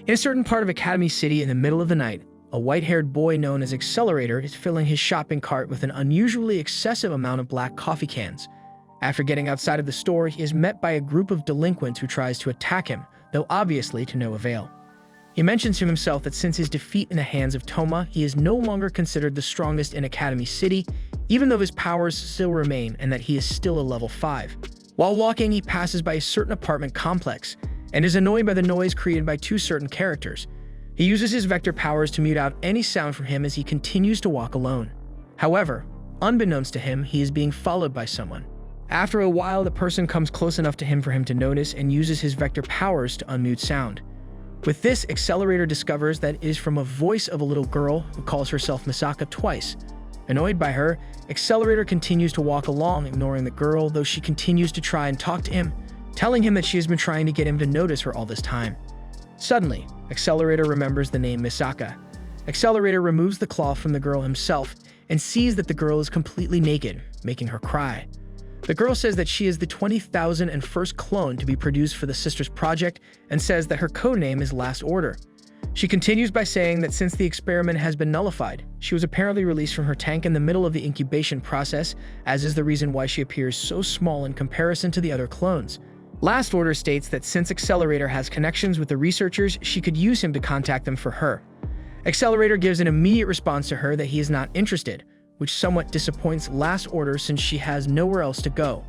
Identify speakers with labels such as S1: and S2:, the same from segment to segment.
S1: In a certain part of Academy City in the middle of the night, a white-haired boy known as Accelerator is filling his shopping cart with an unusually excessive amount of black coffee cans. After getting outside of the store, he is met by a group of delinquents who tries to attack him, though obviously to no avail. He mentions to himself that since his defeat in the hands of Toma, he is no longer considered the strongest in Academy City, even though his powers still remain and that he is still a level 5. While walking, he passes by a certain apartment complex and is annoyed by the noise created by two certain characters. He uses his vector powers to mute out any sound from him as he continues to walk alone. However, unbeknownst to him, he is being followed by someone. After a while, the person comes close enough to him for him to notice and uses his vector powers to unmute sound. With this, Accelerator discovers that it is from a voice of a little girl who calls herself Misaka twice. Annoyed by her, Accelerator continues to walk along, ignoring the girl, though she continues to try and talk to him, telling him that she has been trying to get him to notice her all this time. Suddenly, Accelerator remembers the name Misaka. Accelerator removes the cloth from the girl himself and sees that the girl is completely naked, making her cry. The girl says that she is the 20,001st clone to be produced for the Sisters Project and says that her codename is Last Order. She continues by saying that since the experiment has been nullified, she was apparently released from her tank in the middle of the incubation process, as is the reason why she appears so small in comparison to the other clones. Last Order states that since Accelerator has connections with the researchers, she could use him to contact them for her. Accelerator gives an immediate response to her that he is not interested, which somewhat disappoints Last Order since she has nowhere else to go.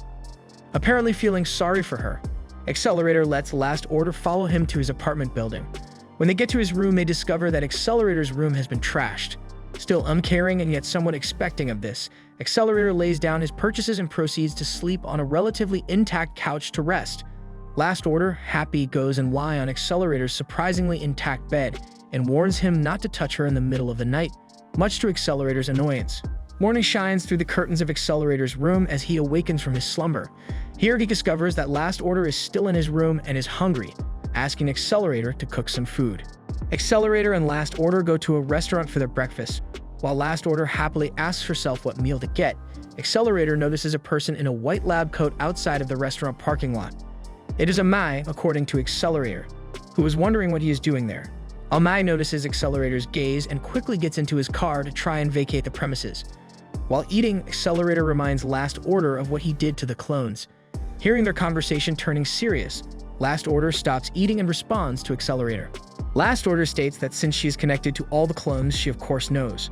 S1: Apparently feeling sorry for her, Accelerator lets Last Order follow him to his apartment building. When they get to his room, they discover that Accelerator's room has been trashed. Still uncaring and yet somewhat expecting of this, Accelerator lays down his purchases and proceeds to sleep on a relatively intact couch to rest. Last Order, happy, goes and lies on Accelerator's surprisingly intact bed and warns him not to touch her in the middle of the night, much to Accelerator's annoyance. Morning shines through the curtains of Accelerator's room as he awakens from his slumber. Here he discovers that Last Order is still in his room and is hungry, asking Accelerator to cook some food. Accelerator and Last Order go to a restaurant for their breakfast. While Last Order happily asks herself what meal to get, Accelerator notices a person in a white lab coat outside of the restaurant parking lot. It is Amai, according to Accelerator, who is wondering what he is doing there. Amai notices Accelerator's gaze and quickly gets into his car to try and vacate the premises. While eating, Accelerator reminds Last Order of what he did to the clones. Hearing their conversation turning serious, Last Order stops eating and responds to Accelerator. Last Order states that since she is connected to all the clones, she of course knows.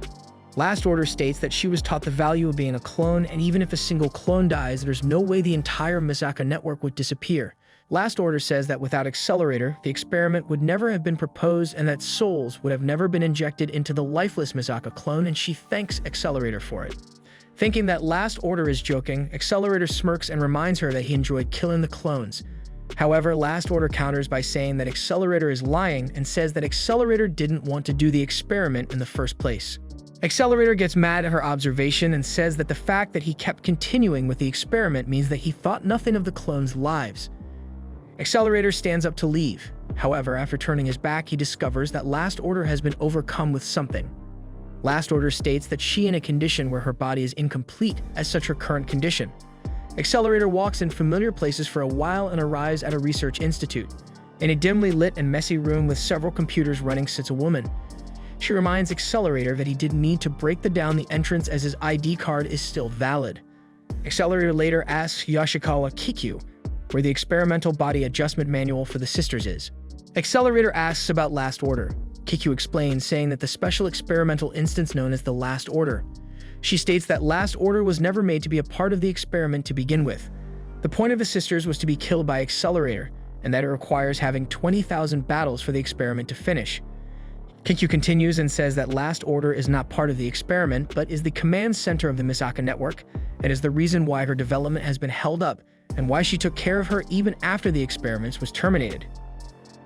S1: Last Order states that she was taught the value of being a clone, and even if a single clone dies, there's no way the entire Misaka network would disappear. Last Order says that without Accelerator, the experiment would never have been proposed and that souls would have never been injected into the lifeless Misaka clone, and she thanks Accelerator for it. Thinking that Last Order is joking, Accelerator smirks and reminds her that he enjoyed killing the clones. However, Last Order counters by saying that Accelerator is lying and says that Accelerator didn't want to do the experiment in the first place. Accelerator gets mad at her observation and says that the fact that he kept continuing with the experiment means that he thought nothing of the clones' lives. Accelerator stands up to leave. However, after turning his back, he discovers that Last Order has been overcome with something. Last Order states that she is in a condition where her body is incomplete as such her current condition. Accelerator walks in familiar places for a while and arrives at a research institute. In a dimly lit and messy room with several computers running sits a woman. She reminds Accelerator that he didn't need to break down the entrance as his ID card is still valid. Accelerator later asks Yoshikawa Kikyu where the experimental body adjustment manual for the sisters is. Accelerator asks about Last Order. Kikyu explains, saying that the special experimental instance known as the Last Order. She states that Last Order was never made to be a part of the experiment to begin with. The point of the sisters was to be killed by Accelerator, and that it requires having 20,000 battles for the experiment to finish. Kikyu continues and says that Last Order is not part of the experiment, but is the command center of the Misaka network, and is the reason why her development has been held up, and why she took care of her even after the experiments was terminated.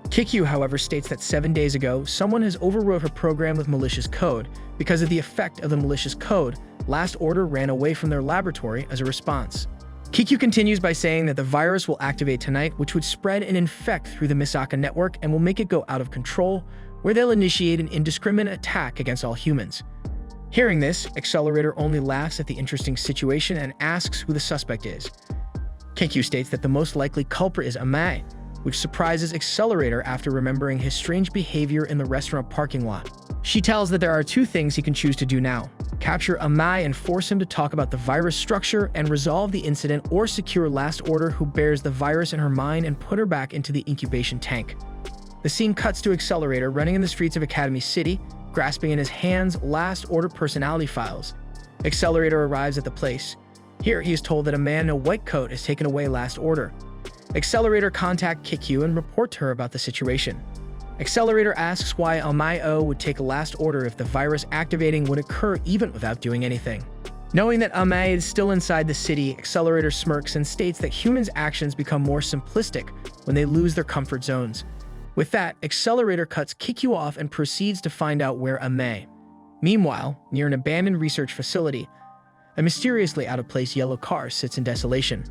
S1: Kikyu, however, states that 7 days ago, someone has overwrote her program with malicious code. Because of the effect of the malicious code, Last Order ran away from their laboratory as a response. Kikyu continues by saying that the virus will activate tonight, which would spread and infect through the Misaka network and will make it go out of control, where they'll initiate an indiscriminate attack against all humans. Hearing this, Accelerator only laughs at the interesting situation and asks who the suspect is. Kikyu states that the most likely culprit is Amai, which surprises Accelerator after remembering his strange behavior in the restaurant parking lot. She tells that there are two things he can choose to do now: capture Amai and force him to talk about the virus structure and resolve the incident, or secure Last Order, who bears the virus in her mind, and put her back into the incubation tank. The scene cuts to Accelerator running in the streets of Academy City, grasping in his hands Last Order personality files. Accelerator arrives at the place. Here, he is told that a man in a white coat has taken away Last Order. Accelerator contacts Kikyu and report to her about the situation. Accelerator asks why Amai would take a Last Order if the virus activating would occur even without doing anything. Knowing that Amai is still inside the city, Accelerator smirks and states that humans' actions become more simplistic when they lose their comfort zones. With that, Accelerator cuts Kikyu off and proceeds to find out where Amai. Meanwhile, near an abandoned research facility, a mysteriously out-of-place yellow car sits in desolation.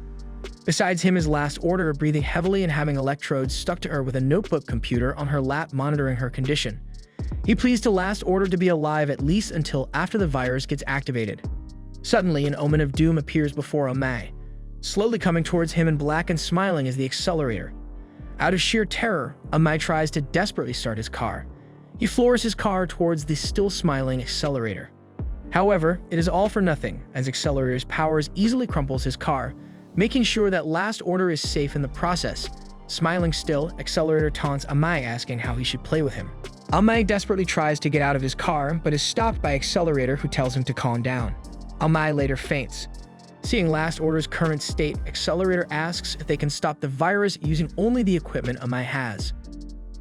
S1: Besides him is Last Order, breathing heavily and having electrodes stuck to her with a notebook computer on her lap monitoring her condition. He pleads to Last Order to be alive at least until after the virus gets activated. Suddenly, an omen of doom appears before Amai, slowly coming towards him in black and smiling as the Accelerator. Out of sheer terror, Amai tries to desperately start his car. He floors his car towards the still smiling Accelerator. However, it is all for nothing, as Accelerator's powers easily crumples his car, making sure that Last Order is safe in the process. Smiling still, Accelerator taunts Amai, asking how he should play with him. Amai desperately tries to get out of his car, but is stopped by Accelerator, who tells him to calm down. Amai later faints. Seeing Last Order's current state, Accelerator asks if they can stop the virus using only the equipment Amai has.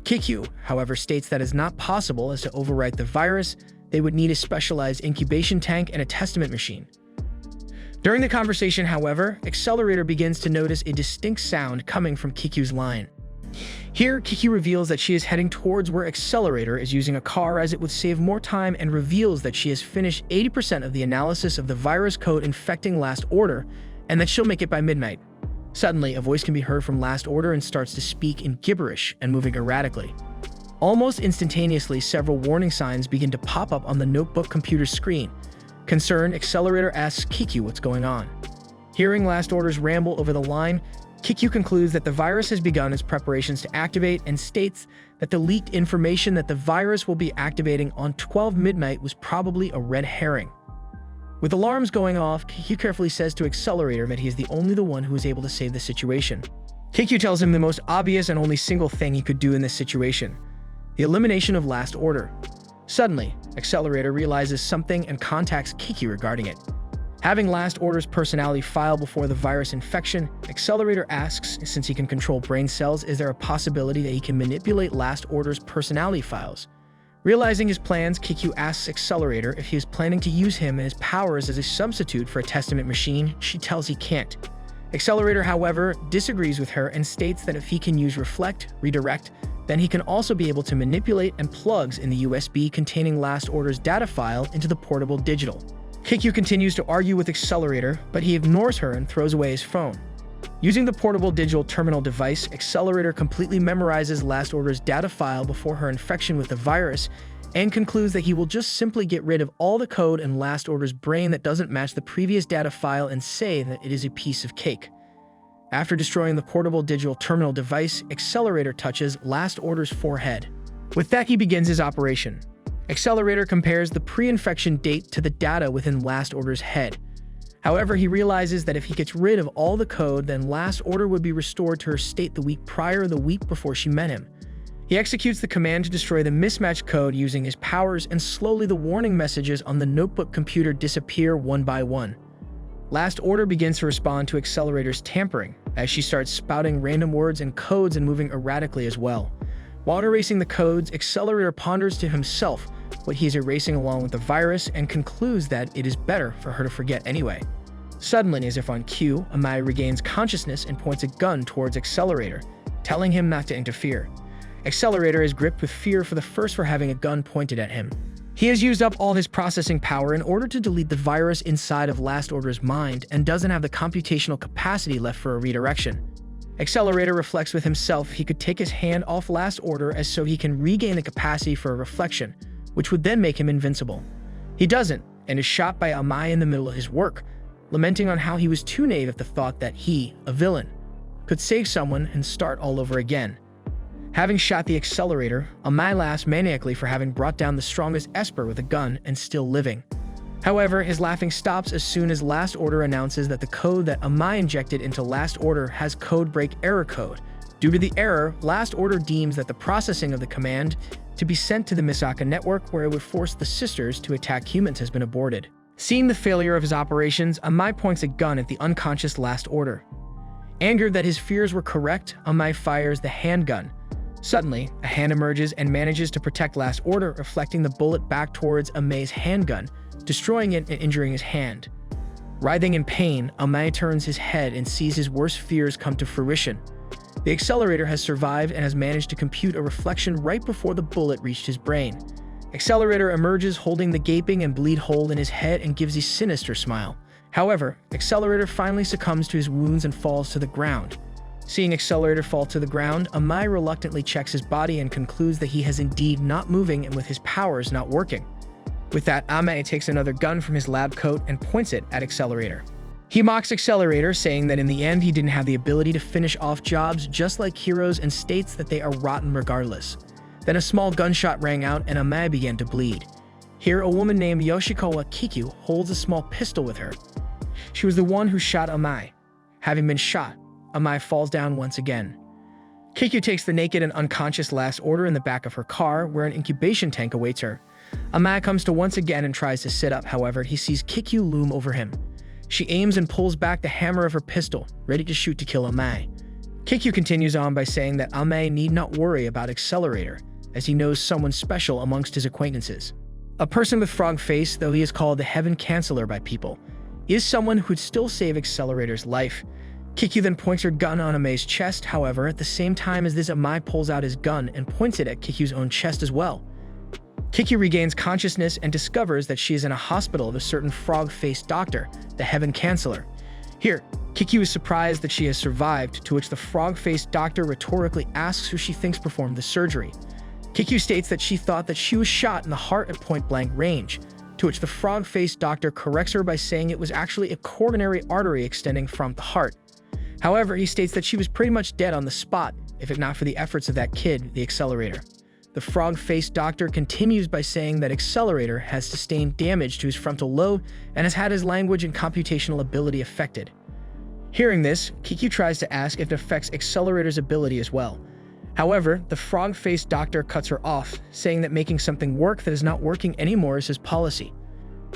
S1: Kikyu, however, states that is not possible, as to overwrite the virus, they would need a specialized incubation tank and a testament machine. During the conversation, however, Accelerator begins to notice a distinct sound coming from Kikyu's line. Here, Kikyu reveals that she is heading towards where Accelerator is using a car, as it would save more time, and reveals that she has finished 80% of the analysis of the virus code infecting Last Order, and that she'll make it by midnight. Suddenly, a voice can be heard from Last Order and starts to speak in gibberish and moving erratically. Almost instantaneously, several warning signs begin to pop up on the notebook computer screen. Concerned, Accelerator asks Kikyu what's going on. Hearing Last Order's ramble over the line, Kikyu concludes that the virus has begun its preparations to activate, and states that the leaked information that the virus will be activating on 12 midnight was probably a red herring. With alarms going off, Kikyu carefully says to Accelerator that he is the only one who is able to save the situation. Kikyu tells him the most obvious and only single thing he could do in this situation: the elimination of Last Order. Suddenly, Accelerator realizes something and contacts Kikyu regarding it. Having Last Order's personality file before the virus infection, Accelerator asks, since he can control brain cells, is there a possibility that he can manipulate Last Order's personality files? Realizing his plans, Kikyu asks Accelerator if he is planning to use him and his powers as a substitute for a testament machine. She tells he can't. Accelerator, however, disagrees with her and states that if he can use Reflect, Redirect, then he can also be able to manipulate and plugs in the USB containing Last Order's data file into the portable digital. Kikyu continues to argue with Accelerator, but he ignores her and throws away his phone. Using the portable digital terminal device, Accelerator completely memorizes Last Order's data file before her infection with the virus, and concludes that he will just simply get rid of all the code in Last Order's brain that doesn't match the previous data file and say that it is a piece of cake. After destroying the portable digital terminal device, Accelerator touches Last Order's forehead. With that, he begins his operation. Accelerator compares the pre-infection date to the data within Last Order's head. However, he realizes that if he gets rid of all the code, then Last Order would be restored to her state the week prior, the week before she met him. He executes the command to destroy the mismatched code using his powers, and slowly the warning messages on the notebook computer disappear one by one. Last Order begins to respond to Accelerator's tampering, as she starts spouting random words and codes and moving erratically as well. While erasing the codes, Accelerator ponders to himself what he is erasing along with the virus, and concludes that it is better for her to forget anyway. Suddenly, as if on cue, Amai regains consciousness and points a gun towards Accelerator, telling him not to interfere. Accelerator is gripped with fear for having a gun pointed at him. He has used up all his processing power in order to delete the virus inside of Last Order's mind, and doesn't have the computational capacity left for a redirection. Accelerator reflects with himself he could take his hand off Last Order, as so he can regain the capacity for a reflection, which would then make him invincible. He doesn't, and is shot by Amai in the middle of his work, lamenting on how he was too naive at the thought that he, a villain, could save someone and start all over again. Having shot the Accelerator, Amai laughs maniacally for having brought down the strongest Esper with a gun and still living. However, his laughing stops as soon as Last Order announces that the code that Amai injected into Last Order has code break error code. Due to the error, Last Order deems that the processing of the command to be sent to the Misaka network where it would force the sisters to attack humans has been aborted. Seeing the failure of his operations, Amai points a gun at the unconscious Last Order. Angered that his fears were correct, Amai fires the handgun. Suddenly, a hand emerges and manages to protect Last Order, reflecting the bullet back towards Amai's handgun, destroying it and injuring his hand. Writhing in pain, Amai turns his head and sees his worst fears come to fruition. The Accelerator has survived and has managed to compute a reflection right before the bullet reached his brain. Accelerator emerges holding the gaping and bleed hole in his head and gives a sinister smile. However, Accelerator finally succumbs to his wounds and falls to the ground. Seeing Accelerator fall to the ground, Amai reluctantly checks his body and concludes that he has indeed not moving and with his powers not working. With that, Amai takes another gun from his lab coat and points it at Accelerator. He mocks Accelerator, saying that in the end he didn't have the ability to finish off jobs just like heroes and states that they are rotten regardless. Then a small gunshot rang out and Amai began to bleed. Here, a woman named Yoshikawa Kiku holds a small pistol with her. She was the one who shot Amai. Having been shot, Amai falls down once again. Kiku takes the naked and unconscious Last Order in the back of her car, where an incubation tank awaits her. Amai comes to once again and tries to sit up, however, he sees Kiku loom over him. She aims and pulls back the hammer of her pistol, ready to shoot to kill Amai. Kiku continues on by saying that Amai need not worry about Accelerator, as he knows someone special amongst his acquaintances. A person with frog face, though he is called the Heaven Canceller by people, is someone who'd still save Accelerator's life. Kiku then points her gun on Amai's chest, however, at the same time as this, Amai pulls out his gun and points it at Kiku's own chest as well. Kiku regains consciousness and discovers that she is in a hospital of a certain frog-faced doctor, the Heaven Canceller. Here, Kiku is surprised that she has survived, to which the frog-faced doctor rhetorically asks who she thinks performed the surgery. Kiku states that she thought that she was shot in the heart at point-blank range, to which the frog-faced doctor corrects her by saying it was actually a coronary artery extending from the heart. However, he states that she was pretty much dead on the spot, if it not for the efforts of that kid, the Accelerator. The frog-faced doctor continues by saying that Accelerator has sustained damage to his frontal lobe and has had his language and computational ability affected. Hearing this, Kiku tries to ask if it affects Accelerator's ability as well. However, the frog-faced doctor cuts her off, saying that making something work that is not working anymore is his policy.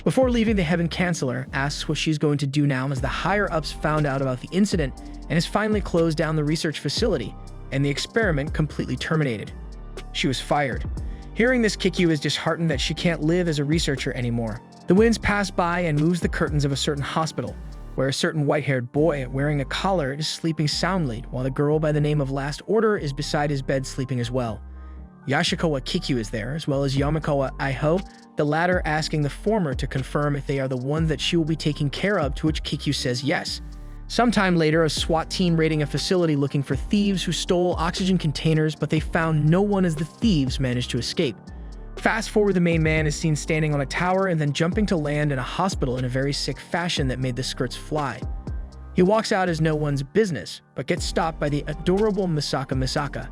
S1: Before leaving, the Heaven Canceller asks what she's going to do now as the higher-ups found out about the incident and has finally closed down the research facility, and the experiment completely terminated. She was fired. Hearing this, Kiku is disheartened that she can't live as a researcher anymore. The winds pass by and moves the curtains of a certain hospital, where a certain white-haired boy wearing a collar is sleeping soundly, while the girl by the name of Last Order is beside his bed sleeping as well. Yoshikawa Kiku is there, as well as Yamakawa Aiho, the latter asking the former to confirm if they are the ones that she will be taking care of, to which Kiku says yes. Sometime later, a SWAT team raiding a facility looking for thieves who stole oxygen containers, but they found no one as the thieves managed to escape. Fast forward, the main man is seen standing on a tower and then jumping to land in a hospital in a very sick fashion that made the skirts fly. He walks out as no one's business, but gets stopped by the adorable Misaka.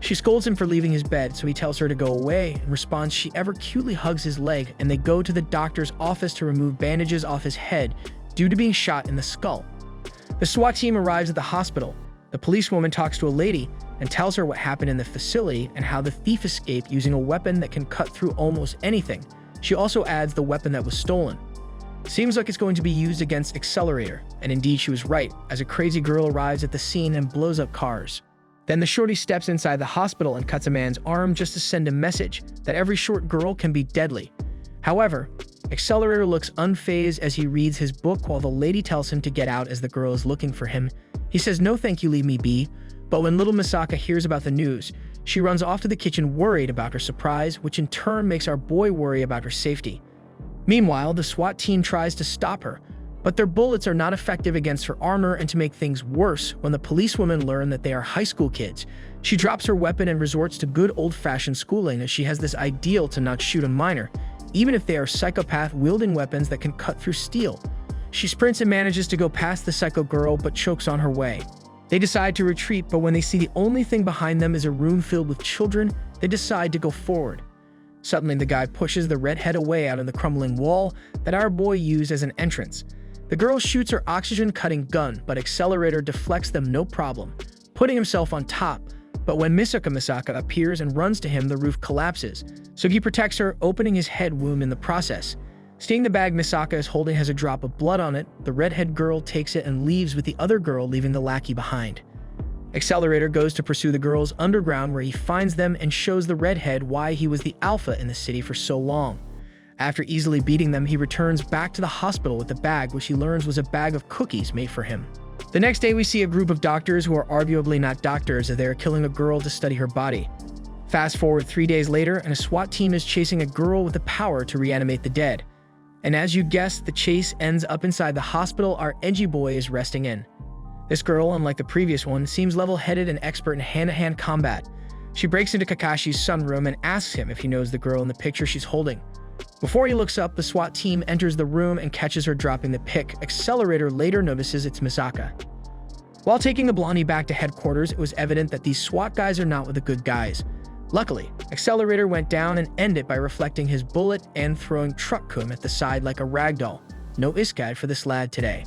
S1: She scolds him for leaving his bed, so he tells her to go away. In response, she ever cutely hugs his leg, and they go to the doctor's office to remove bandages off his head due to being shot in the skull. The SWAT team arrives at the hospital. The policewoman talks to a lady and tells her what happened in the facility and how the thief escaped using a weapon that can cut through almost anything. She also adds the weapon that was stolen. Seems like it's going to be used against Accelerator, and indeed she was right, as a crazy girl arrives at the scene and blows up cars. Then the shorty steps inside the hospital and cuts a man's arm just to send a message that every short girl can be deadly. However, Accelerator looks unfazed as he reads his book while the lady tells him to get out as the girl is looking for him. He says, "No thank you, leave me be." But when little Misaka hears about the news, she runs off to the kitchen worried about her surprise, which in turn makes our boy worry about her safety. Meanwhile, the SWAT team tries to stop her, but their bullets are not effective against her armor, and to make things worse, when the policewomen learn that they are high school kids, she drops her weapon and resorts to good old-fashioned schooling, as she has this ideal to not shoot a minor, even if they are psychopath-wielding weapons that can cut through steel. She sprints and manages to go past the psycho girl, but chokes on her way. They decide to retreat, but when they see the only thing behind them is a room filled with children, they decide to go forward. Suddenly, the guy pushes the redhead away out of the crumbling wall that our boy used as an entrance. The girl shoots her oxygen-cutting gun, but Accelerator deflects them no problem, putting himself on top. But when Misaka appears and runs to him, the roof collapses, so he protects her, opening his head wound in the process. Seeing the bag Misaka is holding has a drop of blood on it, the redhead girl takes it and leaves with the other girl, leaving the lackey behind. Accelerator goes to pursue the girls underground, where he finds them and shows the redhead why he was the alpha in the city for so long. After easily beating them, he returns back to the hospital with the bag, which he learns was a bag of cookies made for him. The next day, we see a group of doctors who are arguably not doctors, as they are killing a girl to study her body. Fast forward 3 days later, and a SWAT team is chasing a girl with the power to reanimate the dead. And as you guessed, the chase ends up inside the hospital our edgy boy is resting in. This girl, unlike the previous one, seems level-headed and expert in hand-to-hand combat. She breaks into Kakashi's sunroom and asks him if he knows the girl in the picture she's holding. Before he looks up, the SWAT team enters the room and catches her dropping the pic. Accelerator later notices it's Misaka. While taking the blondie back to headquarters, it was evident that these SWAT guys are not with the good guys. Luckily, Accelerator went down and ended by reflecting his bullet and throwing Truck-kun at the side like a ragdoll. No iskad for this lad today.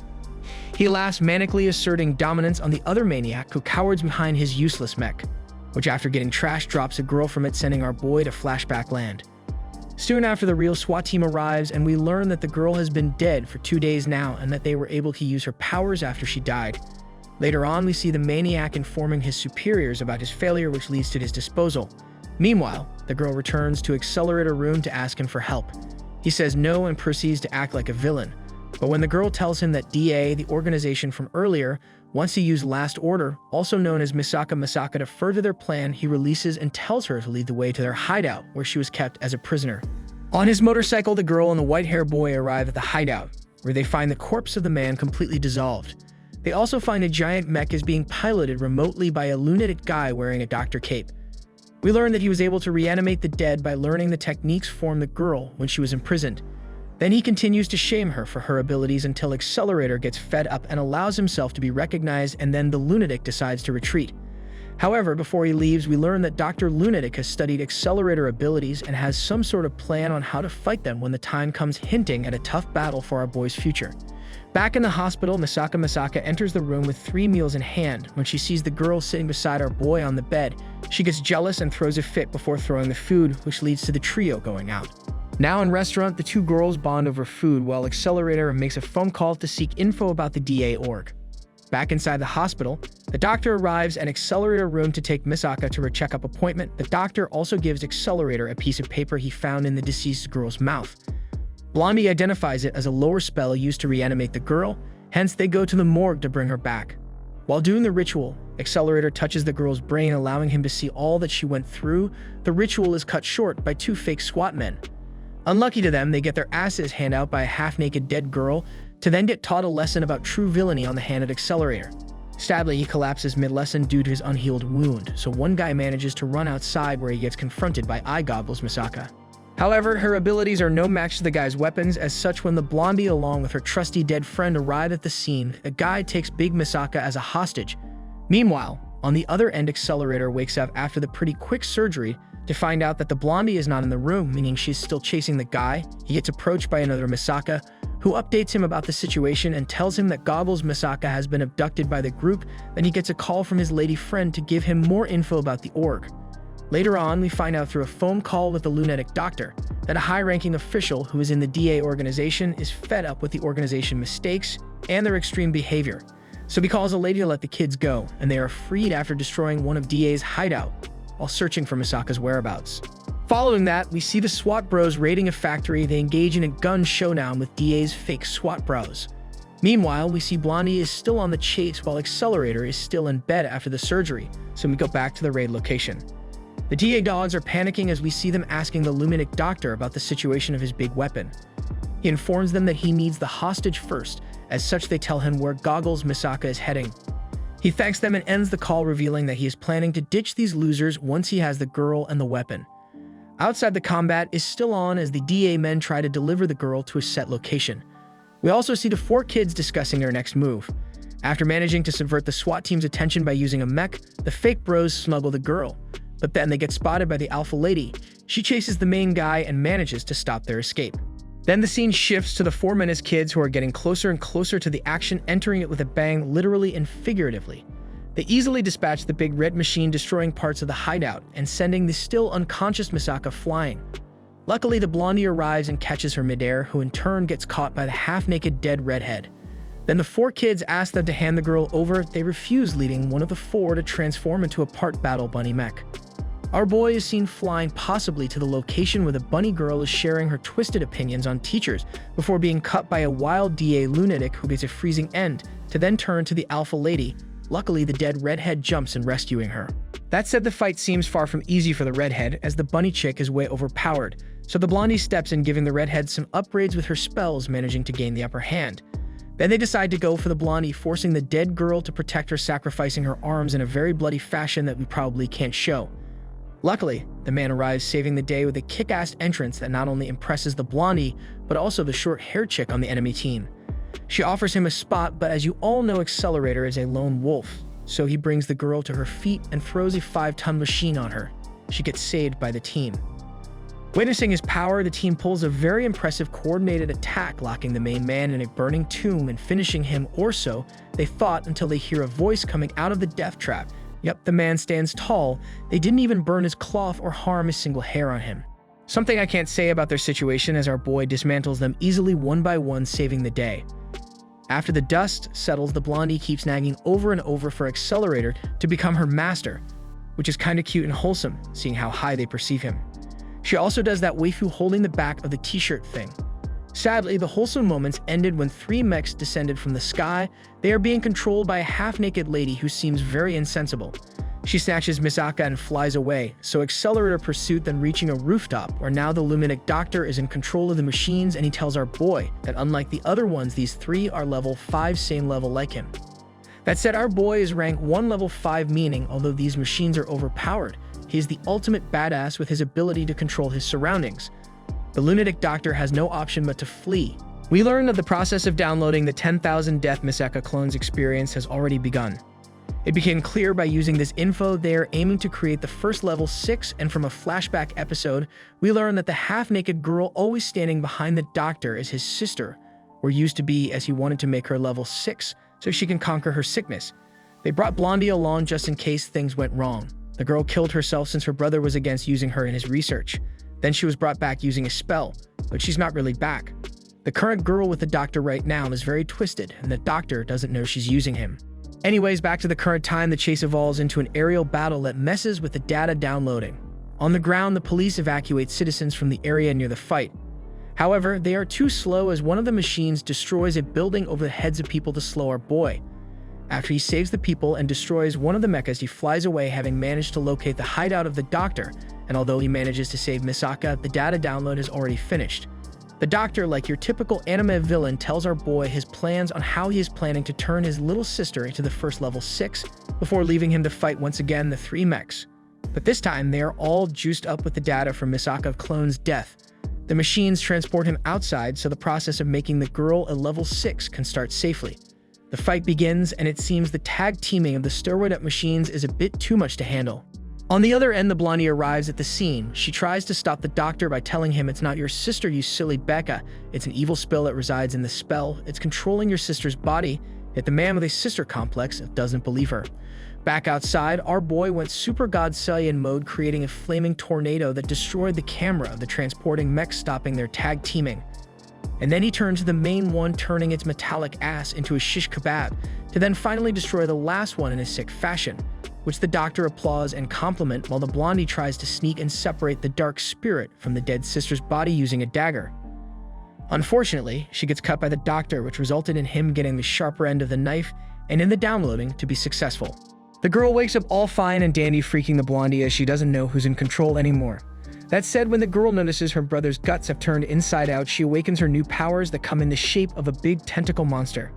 S1: He laughs, manically asserting dominance on the other maniac who cowers behind his useless mech, which after getting trashed drops a girl from it, sending our boy to flashback land. Soon after, the real SWAT team arrives and we learn that the girl has been dead for 2 days now and that they were able to use her powers after she died. Later on, we see the maniac informing his superiors about his failure, which leads to his disposal. Meanwhile, the girl returns to Accelerator room to ask him for help. He says no and proceeds to act like a villain. But when the girl tells him that DA, the organization from earlier, wants to use Last Order, also known as Misaka, to further their plan, he releases and tells her to lead the way to their hideout, where she was kept as a prisoner. On his motorcycle, the girl and the white-haired boy arrive at the hideout, where they find the corpse of the man completely dissolved. They also find a giant mech is being piloted remotely by a lunatic guy wearing a doctor cape. We learn that he was able to reanimate the dead by learning the techniques from the girl when she was imprisoned. Then he continues to shame her for her abilities until Accelerator gets fed up and allows himself to be recognized, and then the lunatic decides to retreat. However, before he leaves, we learn that Dr. Lunatic has studied Accelerator abilities and has some sort of plan on how to fight them when the time comes, hinting at a tough battle for our boy's future. Back in the hospital, Misaka enters the room with 3 meals in hand. When she sees the girl sitting beside our boy on the bed, she gets jealous and throws a fit before throwing the food, which leads to the trio going out. Now in restaurant, the 2 girls bond over food while Accelerator makes a phone call to seek info about the DA org. Back inside the hospital, the doctor arrives at Accelerator room to take Misaka to her checkup appointment. The doctor also gives Accelerator a piece of paper he found in the deceased girl's mouth. Blondie identifies it as a lower spell used to reanimate the girl, hence they go to the morgue to bring her back. While doing the ritual, Accelerator touches the girl's brain, allowing him to see all that she went through. The ritual is cut short by 2 fake SWAT men. Unlucky to them, they get their asses handed out by a half-naked dead girl, to then get taught a lesson about true villainy on the hand of Accelerator. Sadly, he collapses mid-lesson due to his unhealed wound, so one guy manages to run outside where he gets confronted by Eye Goggles Misaka. However, her abilities are no match to the guy's weapons. As such, when the blondie along with her trusty dead friend arrive at the scene, the guy takes Big Misaka as a hostage. Meanwhile, on the other end, Accelerator wakes up after the pretty quick surgery to find out that the blondie is not in the room, meaning she's still chasing the guy. He gets approached by another Misaka, who updates him about the situation and tells him that Goggles Misaka has been abducted by the group. Then he gets a call from his lady friend to give him more info about the org. Later on, we find out through a phone call with the lunatic doctor that a high-ranking official who is in the DA organization is fed up with the organization mistakes and their extreme behavior. So he calls a lady to let the kids go, and they are freed after destroying one of DA's hideout while searching for Misaka's whereabouts. Following that, we see the SWAT bros raiding a factory. They engage in a gun showdown with DA's fake SWAT bros. Meanwhile, we see Blondie is still on the chase while Accelerator is still in bed after the surgery, so we go back to the raid location. The DA dogs are panicking as we see them asking the lunatic doctor about the situation of his big weapon. He informs them that he needs the hostage first. As such, they tell him where Goggles Misaka is heading. He thanks them and ends the call, revealing that he is planning to ditch these losers once he has the girl and the weapon. Outside, the combat is still on as the DA men try to deliver the girl to a set location. We also see the 4 kids discussing their next move. After managing to subvert the SWAT team's attention by using a mech, the fake bros smuggle the girl. But then they get spotted by the alpha lady. She chases the main guy and manages to stop their escape. Then the scene shifts to the four menace kids who are getting closer and closer to the action, entering it with a bang, literally and figuratively. They easily dispatch the big red machine, destroying parts of the hideout and sending the still unconscious Misaka flying. Luckily, the blondie arrives and catches her midair, who in turn gets caught by the half-naked dead redhead. Then the four kids ask them to hand the girl over. They refuse, leading one of the four to transform into a part battle bunny mech. Our boy is seen flying possibly to the location where the bunny girl is sharing her twisted opinions on teachers before being cut by a wild DA lunatic who gets a freezing end, to then turn to the alpha lady. Luckily, the dead redhead jumps in, rescuing her. That said, the fight seems far from easy for the redhead, as the bunny chick is way overpowered, so the blondie steps in, giving the redhead some upgrades with her spells, managing to gain the upper hand. Then they decide to go for the blondie, forcing the dead girl to protect her, sacrificing her arms in a very bloody fashion that we probably can't show. Luckily, the man arrives, saving the day with a kick-ass entrance that not only impresses the blondie, but also the short-haired chick on the enemy team. She offers him a spot, but as you all know, Accelerator is a lone wolf, so he brings the girl to her feet and throws a 5-ton machine on her. She gets saved by the team. Witnessing his power, the team pulls a very impressive coordinated attack, locking the main man in a burning tomb and finishing him, or so they thought, until they hear a voice coming out of the death trap. Yep, the man stands tall. They didn't even burn his cloth or harm a single hair on him. Something I can't say about their situation, as our boy dismantles them easily one by one, saving the day. After the dust settles, the blondie keeps nagging over and over for Accelerator to become her master, which is kinda cute and wholesome, seeing how high they perceive him. She also does that waifu holding the back of the t-shirt thing. Sadly, the wholesome moments ended when 3 mechs descended from the sky. They are being controlled by a half-naked lady who seems very insensible. She snatches Misaka and flies away, so Accelerator pursued, then reaching a rooftop where now the lunatic doctor is in control of the machines, and he tells our boy that unlike the other ones, these 3 are level 5, same level like him. That said, our boy is rank 1 level 5, meaning although these machines are overpowered, he is the ultimate badass with his ability to control his surroundings. The lunatic doctor has no option but to flee. We learn that the process of downloading the 10,000 Death Misaka clones experience has already begun. It became clear by using this info they are aiming to create the first level 6, and from a flashback episode, we learn that the half-naked girl always standing behind the doctor is his sister, or used to be, as he wanted to make her level 6 so she can conquer her sickness. They brought Blondie along just in case things went wrong. The girl killed herself since her brother was against using her in his research. Then she was brought back using a spell, but she's not really back. The current girl with the doctor right now is very twisted, and the doctor doesn't know she's using him. Anyways, back to the current time, the chase evolves into an aerial battle that messes with the data downloading. On the ground, the police evacuate citizens from the area near the fight. However, they are too slow, as one of the machines destroys a building over the heads of people to slow our boy. After he saves the people and destroys one of the mechas, he flies away, having managed to locate the hideout of the doctor, and although he manages to save Misaka, the data download is already finished. The doctor, like your typical anime villain, tells our boy his plans on how he is planning to turn his little sister into the first level 6 before leaving him to fight once again the 3 mechs. But this time, they are all juiced up with the data from Misaka clone's death. The machines transport him outside, so the process of making the girl a level 6 can start safely. The fight begins, and it seems the tag teaming of the steroid-up machines is a bit too much to handle. On the other end, the blondie arrives at the scene. She tries to stop the doctor by telling him, "It's not your sister, you silly Becca. It's an evil spell that resides in the spell. It's controlling your sister's body." Yet the man with a sister complex doesn't believe her. Back outside, our boy went Super God Saiyan mode, creating a flaming tornado that destroyed the camera of the transporting mech, stopping their tag teaming. And then he turned to the main one, turning its metallic ass into a shish kebab, to then finally destroy the last one in a sick fashion, which the doctor applauds and compliment, while the blondie tries to sneak and separate the dark spirit from the dead sister's body using a dagger. Unfortunately, she gets cut by the doctor, which resulted in him getting the sharper end of the knife, and in the downloading to be successful. The girl wakes up all fine and dandy, freaking the blondie as she doesn't know who's in control anymore. That said, when the girl notices her brother's guts have turned inside out, she awakens her new powers that come in the shape of a big tentacle monster.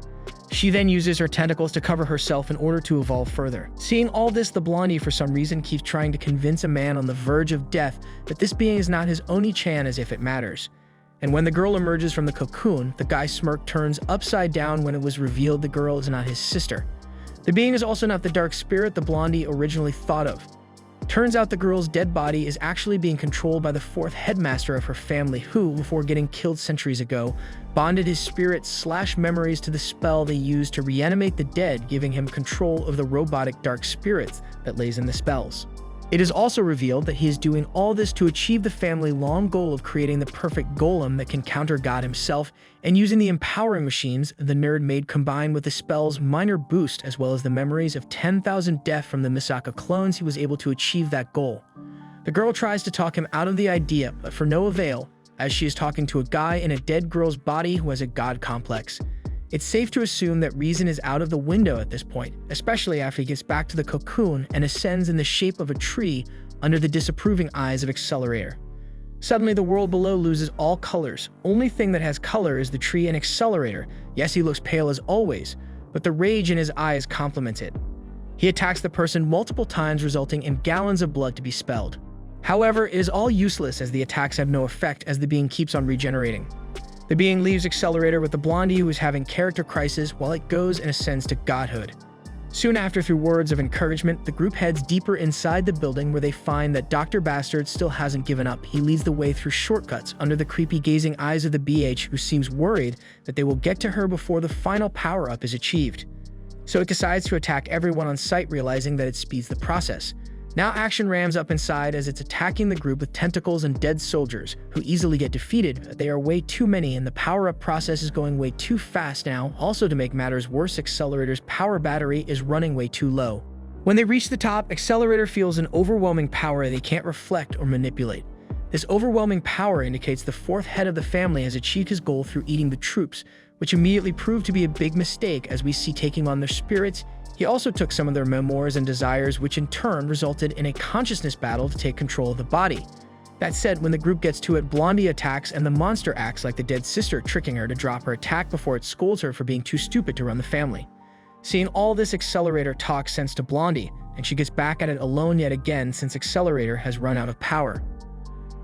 S1: She then uses her tentacles to cover herself in order to evolve further. Seeing all this, the blondie for some reason keeps trying to convince a man on the verge of death that this being is not his Oni-chan, as if it matters. And when the girl emerges from the cocoon, the guy's smirk turns upside down when it was revealed the girl is not his sister. The being is also not the dark spirit the blondie originally thought of. Turns out the girl's dead body is actually being controlled by the fourth headmaster of her family who, before getting killed centuries ago, bonded his spirit/memories to the spell they used to reanimate the dead, giving him control of the robotic dark spirits that lays in the spells. It is also revealed that he is doing all this to achieve the family-long goal of creating the perfect golem that can counter God himself, and using the empowering machines the nerd made combined with the spell's minor boost as well as the memories of 10,000 death from the Misaka clones, he was able to achieve that goal. The girl tries to talk him out of the idea, but for no avail, as she is talking to a guy in a dead girl's body who has a god complex. It's safe to assume that reason is out of the window at this point, especially after he gets back to the cocoon and ascends in the shape of a tree under the disapproving eyes of Accelerator. Suddenly, the world below loses all colors. Only thing that has color is the tree and Accelerator. Yes, he looks pale as always, but the rage in his eyes complements it. He attacks the person multiple times, resulting in gallons of blood to be spilled. However, it is all useless as the attacks have no effect as the being keeps on regenerating. The being leaves Accelerator with the blondie who is having character crisis while it goes and ascends to godhood. Soon after, through words of encouragement, the group heads deeper inside the building where they find that Dr. Bastard still hasn't given up. He leads the way through shortcuts under the creepy gazing eyes of the BH, who seems worried that they will get to her before the final power-up is achieved. So it decides to attack everyone on sight, realizing that it speeds the process. Now action rams up inside as it's attacking the group with tentacles and dead soldiers, who easily get defeated, but they are way too many and the power-up process is going way too fast now. Also, to make matters worse, Accelerator's power battery is running way too low. When they reach the top, Accelerator feels an overwhelming power they can't reflect or manipulate. This overwhelming power indicates the fourth head of the family has achieved his goal through eating the troops, which immediately proved to be a big mistake as we see taking on their spirits. He also took some of their memoirs and desires, which in turn resulted in a consciousness battle to take control of the body. That said, when the group gets to it, Blondie attacks and the monster acts like the dead sister, tricking her to drop her attack before it scolds her for being too stupid to run the family. Seeing all this, Accelerator talks sense to Blondie, and she gets back at it alone yet again since Accelerator has run out of power.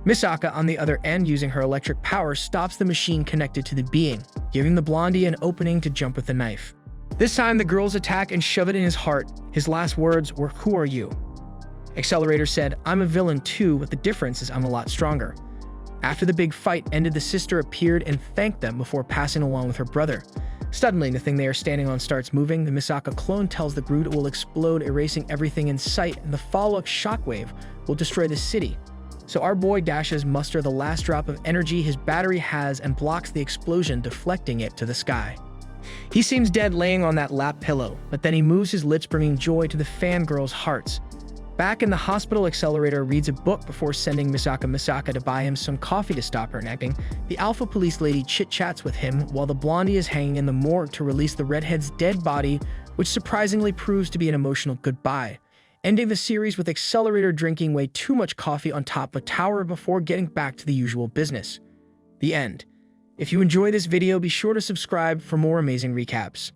S1: Misaka, on the other end, using her electric power, stops the machine connected to the being, giving the Blondie an opening to jump with the knife. This time, the girls attack and shove it in his heart. His last words were, "Who are you?" Accelerator said, "I'm a villain too, but the difference is I'm a lot stronger." After the big fight ended, the sister appeared and thanked them before passing along with her brother. Suddenly, the thing they are standing on starts moving. The Misaka clone tells the group it will explode, erasing everything in sight, and the follow-up shockwave will destroy the city. So our boy dashes muster the last drop of energy his battery has and blocks the explosion, deflecting it to the sky. He seems dead laying on that lap pillow, but then he moves his lips, bringing joy to the fangirls' hearts. Back in the hospital, Accelerator reads a book before sending Misaka to buy him some coffee to stop her napping. The alpha police lady chit-chats with him while the blondie is hanging in the morgue to release the redhead's dead body, which surprisingly proves to be an emotional goodbye. Ending the series with Accelerator drinking way too much coffee on top of a tower before getting back to the usual business. The end. If you enjoy this video, be sure to subscribe for more amazing recaps.